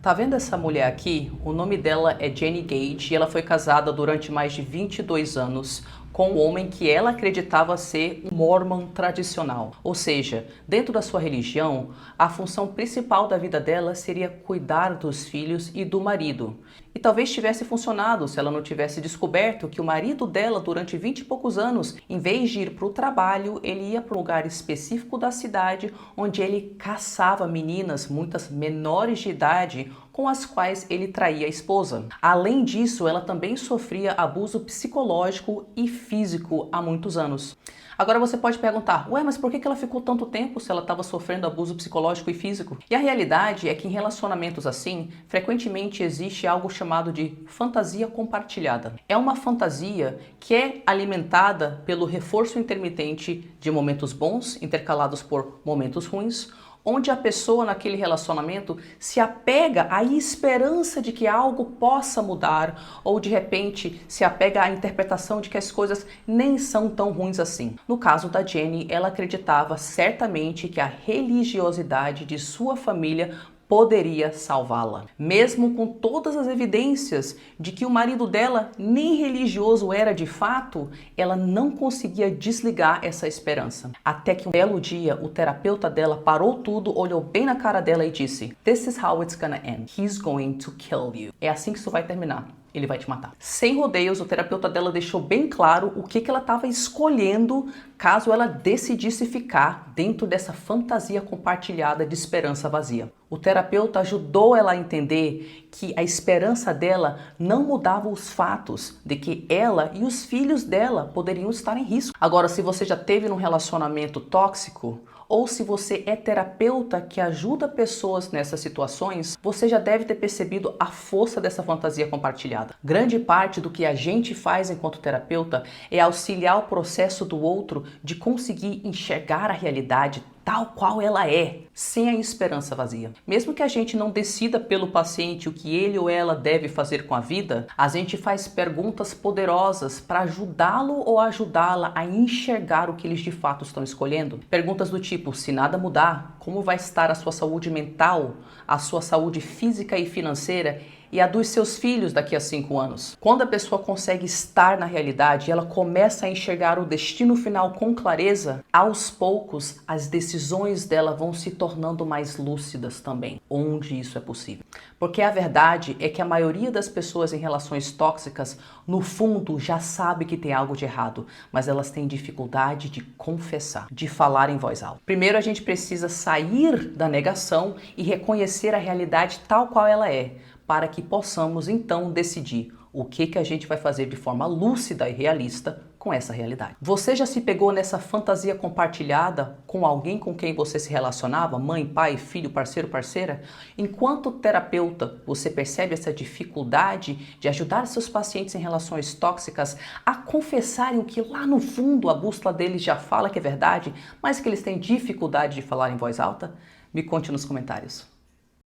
Tá vendo essa mulher aqui? O nome dela é Jenny Gage e ela foi casada durante mais de 22 anos com um homem que ela acreditava ser um Mormon tradicional. Ou seja, dentro da sua religião, a função principal da vida dela seria cuidar dos filhos e do marido. E talvez tivesse funcionado se ela não tivesse descoberto que o marido dela, durante 20 e poucos anos, em vez de ir para o trabalho, ele ia para um lugar específico da cidade onde ele caçava meninas, muitas menores de idade, com as quais ele traía a esposa. Além disso, ela também sofria abuso psicológico e físico há muitos anos. Agora você pode perguntar, ué, mas por que ela ficou tanto tempo se ela estava sofrendo abuso psicológico e físico? E a realidade é que em relacionamentos assim, frequentemente existe algo chamado de fantasia compartilhada. É uma fantasia que é alimentada pelo reforço intermitente de momentos bons, intercalados por momentos ruins, onde a pessoa naquele relacionamento se apega à esperança de que algo possa mudar ou de repente se apega à interpretação de que as coisas nem são tão ruins assim. No caso da Jenny, ela acreditava certamente que a religiosidade de sua família poderia salvá-la. Mesmo com todas as evidências de que o marido dela nem religioso era de fato, ela não conseguia desligar essa esperança. Até que um belo dia, o terapeuta dela parou tudo, olhou bem na cara dela e disse: "This is how it's gonna end. He's going to kill you." É assim que isso vai terminar. Ele vai te matar. Sem rodeios, o terapeuta dela deixou bem claro o que ela estava escolhendo caso ela decidisse ficar dentro dessa fantasia compartilhada de esperança vazia. O terapeuta ajudou ela a entender que a esperança dela não mudava os fatos de que ela e os filhos dela poderiam estar em risco. Agora, se você já teve um relacionamento tóxico, ou se você é terapeuta que ajuda pessoas nessas situações, você já deve ter percebido a força dessa fantasia compartilhada. Grande parte do que a gente faz enquanto terapeuta é auxiliar o processo do outro de conseguir enxergar a realidade tal qual ela é, sem a esperança vazia. Mesmo que a gente não decida pelo paciente o que ele ou ela deve fazer com a vida, a gente faz perguntas poderosas para ajudá-lo ou ajudá-la a enxergar o que eles de fato estão escolhendo. Perguntas do tipo: se nada mudar, como vai estar a sua saúde mental, a sua saúde física e financeira e a dos seus filhos daqui a 5 anos? Quando a pessoa consegue estar na realidade e ela começa a enxergar o destino final com clareza, aos poucos as decisões dela vão se tornando mais lúcidas também, onde isso é possível. Porque a verdade é que a maioria das pessoas em relações tóxicas, no fundo, já sabe que tem algo de errado, mas elas têm dificuldade de confessar, de falar em voz alta. Primeiro a gente precisa sair da negação e reconhecer a realidade tal qual ela é, para que possamos então decidir o que a gente vai fazer de forma lúcida e realista com essa realidade. Você já se pegou nessa fantasia compartilhada com alguém com quem você se relacionava? Mãe, pai, filho, parceiro, parceira? Enquanto terapeuta, você percebe essa dificuldade de ajudar seus pacientes em relações tóxicas a confessarem o que lá no fundo a bússola deles já fala que é verdade, mas que eles têm dificuldade de falar em voz alta? Me conte nos comentários.